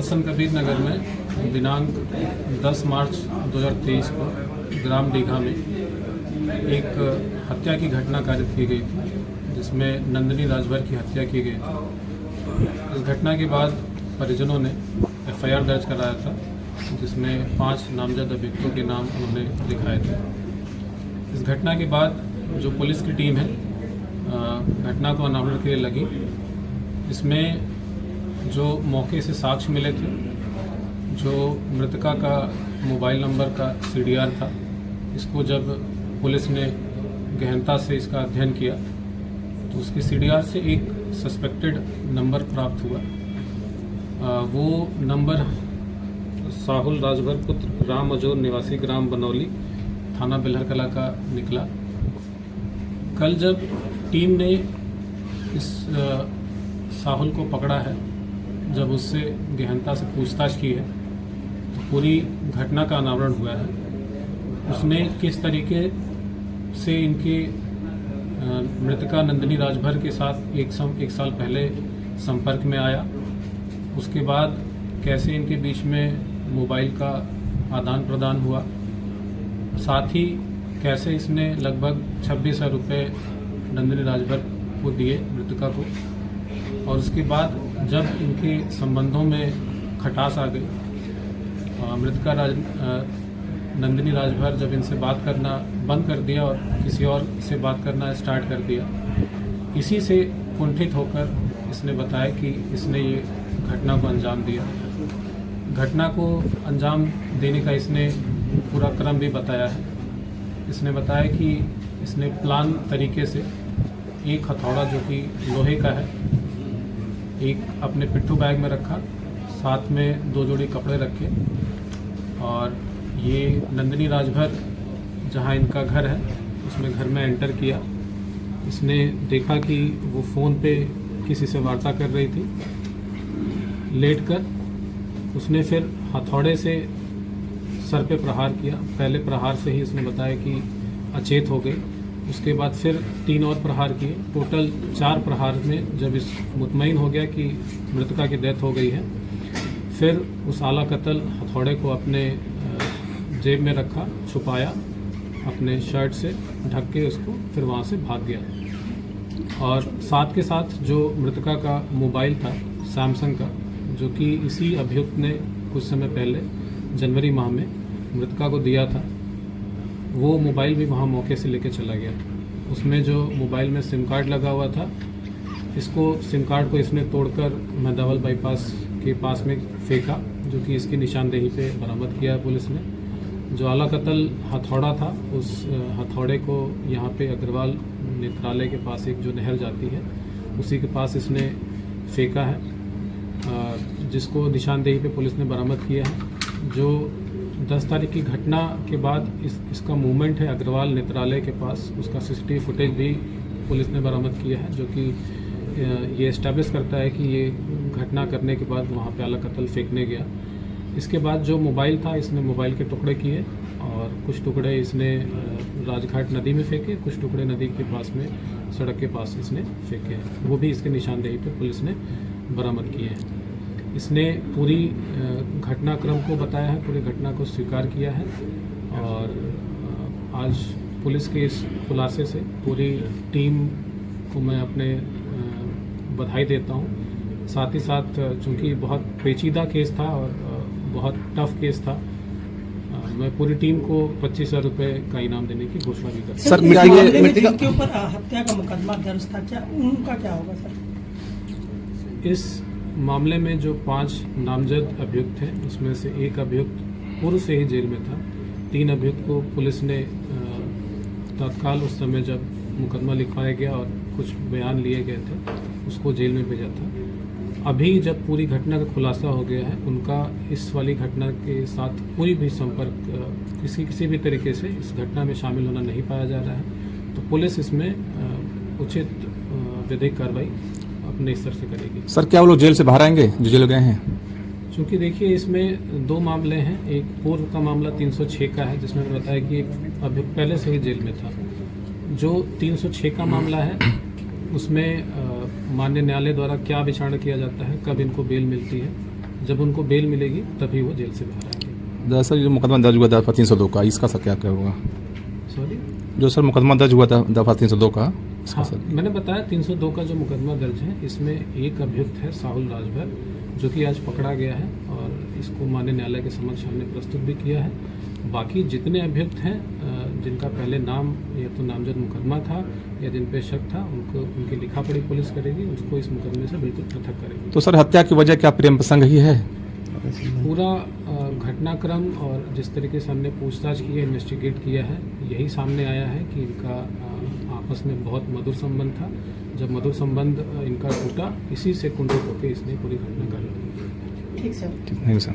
संत कबीर नगर में दिनांक 10 मार्च 2023 को ग्राम दीघा में एक हत्या की घटना कारित की गई थी, जिसमें नंदिनी राजभर की हत्या की गई थी। इस घटना के बाद परिजनों ने एफआईआर दर्ज कराया था, जिसमें 5 नामजद अभियुक्तों के नाम उन्होंने लिखाए थे। इस घटना के बाद जो पुलिस की टीम है घटना को अनावरण के लिए लगी। इसमें जो मौके से साक्ष्य मिले थे, जो मृतका का मोबाइल नंबर का सीडीआर था, इसको जब पुलिस ने गहनता से इसका अध्ययन किया तो उसके सीडीआर से एक सस्पेक्टेड नंबर प्राप्त हुआ। वो नंबर साहुल राजभर पुत्र राम अजोर निवासी ग्राम बनौली थाना बिल्हरकला का निकला। कल जब टीम ने इस साहुल को पकड़ा है, जब उससे गहनता से पूछताछ की है तो पूरी घटना का अनावरण हुआ है। उसने किस तरीके से इनके मृतका नंदिनी राजभर के साथ एक साल पहले संपर्क में आया, उसके बाद कैसे इनके बीच में मोबाइल का आदान प्रदान हुआ, साथ ही कैसे इसने लगभग 26,000 रुपये नंदिनी राजभर को दिए मृतका को, और उसके बाद जब इनके संबंधों में खटास आ गई, मृतका नंदिनी राजभर जब इनसे बात करना बंद कर दिया और किसी और से बात करना स्टार्ट कर दिया, इसी से कुंठित होकर इसने बताया कि इसने ये घटना को अंजाम दिया। घटना को अंजाम देने का इसने पूरा क्रम भी बताया है। इसने बताया कि इसने प्लान तरीके से एक हथौड़ा जो कि लोहे का है, एक अपने पिट्ठू बैग में रखा, साथ में 2 जोड़ी कपड़े रखे, और ये नंदिनी राजभर जहां इनका घर है उसमें घर में एंटर किया। इसने देखा कि वो फ़ोन पे किसी से वार्ता कर रही थी। लेटकर उसने फिर हथौड़े से सर पे प्रहार किया। पहले प्रहार से ही उसने बताया कि अचेत हो गई। उसके बाद फिर 3 और प्रहार किए। टोटल 4 प्रहार में जब इस मुतमईन हो गया कि मृतका की डेथ हो गई है, फिर उस आला कत्ल हथौड़े को अपने जेब में रखा, छुपाया, अपने शर्ट से ढक के उसको फिर वहाँ से भाग गया। और साथ के साथ जो मृतका का मोबाइल था सैमसंग का, जो कि इसी अभियुक्त ने कुछ समय पहले जनवरी माह में मृतका को दिया था, वो मोबाइल भी वहाँ मौके से लेके चला गया। उसमें जो मोबाइल में सिम कार्ड लगा हुआ था, इसको सिम कार्ड को इसने तोड़कर मेदावल बाईपास के पास में फेंका, जो कि इसकी निशानदेही पे बरामद किया है पुलिस ने। जो आला कत्ल हथौड़ा था, उस हथौड़े को यहाँ पे अग्रवाल नेत्रालय के पास एक जो नहर जाती है उसी के पास इसने फेंका है, जिसको निशानदेही पे पुलिस ने बरामद किया है। जो 10 तारीख की घटना के बाद इसका मूवमेंट है अग्रवाल नेत्रालय के पास, उसका सीसीटीवी फुटेज भी पुलिस ने बरामद किया है, जो कि ये एस्टैब्लिश करता है कि ये घटना करने के बाद वहाँ पे आला कत्ल फेंकने गया। इसके बाद जो मोबाइल था, इसने मोबाइल के टुकड़े किए और कुछ टुकड़े इसने राजघाट नदी में फेंके, कुछ टुकड़े नदी के पास में सड़क के पास इसने फेंके हैं। वो भी इसके निशानदेही पे पुलिस ने बरामद किए हैं। इसने पूरी घटनाक्रम को बताया है, पूरी घटना को स्वीकार किया है, और आज पुलिस के इस खुलासे से पूरी टीम को मैं अपने बधाई देता हूँ। साथ ही साथ चूँकि बहुत पेचीदा केस था और बहुत टफ केस था, मैं पूरी टीम को 25,000 रुपये का इनाम देने की घोषणा भी करता हूँ। सर, मृतका के ऊपर हत्या का मुकदमा दर्ज था, क्या उनका क्या होगा सर? इस मामले में जो 5 नामजद अभियुक्त हैं, उसमें से एक अभियुक्त पूर्व से ही जेल में था। 3 अभियुक्त को पुलिस ने तत्काल उस समय जब मुकदमा लिखवाया गया और कुछ बयान लिए गए थे, उसको जेल में भेजा था। अभी जब पूरी घटना का खुलासा हो गया है, उनका इस वाली घटना के साथ कोई भी संपर्क किसी भी तरीके से इस घटना में शामिल होना नहीं पाया जा रहा है, तो पुलिस इसमें उचित विधिक कार्रवाई अपने स्तर से करेगी। सर, क्या वो लोग जेल से बाहर आएंगे जो जेल गए हैं? क्योंकि देखिए, इसमें 2 मामले हैं। एक पूर्व का मामला 306 का है, जिसमें बताया कि एक अभियुक्त पहले से ही जेल में था। जो 306 का मामला है, उसमें माननीय न्यायालय द्वारा क्या विचारणा किया जाता है, कब इनको बेल मिलती है, जब उनको बेल मिलेगी तभी वो जेल से बाहर आएंगे। दरअसल जो मुकदमा दर्ज हुआ दफा 302 का, इसका सर क्या होगा? सॉरी, जो सर मुकदमा दर्ज हुआ था दफा 302 का, इसका हाँ, सर मैंने बताया 302 का जो मुकदमा दर्ज है, इसमें एक अभियुक्त है साहुल राजभर, जो कि आज पकड़ा गया है और इसको माननीय न्यायालय के समक्ष हमने प्रस्तुत भी किया है। बाकी जितने अभियुक्त हैं जिनका पहले नाम या तो नामजद मुकदमा था या जिन पे शक था, उनको उनकी लिखा पढ़ी पुलिस करेगी, उसको इस मुकदमे से बिल्कुल पृथक करेगी। तो सर हत्या की वजह क्या प्रेम प्रसंग ही है? पूरा घटनाक्रम और जिस तरीके से हमने पूछताछ की है, इन्वेस्टिगेट किया है, यही सामने आया है कि इनका आपस में बहुत मधुर संबंध था। जब मधुर संबंध इनका टूटा, इसी से कुंठित होकर इसने पूरी घटना कर दी। ठीक सर। नहीं सर।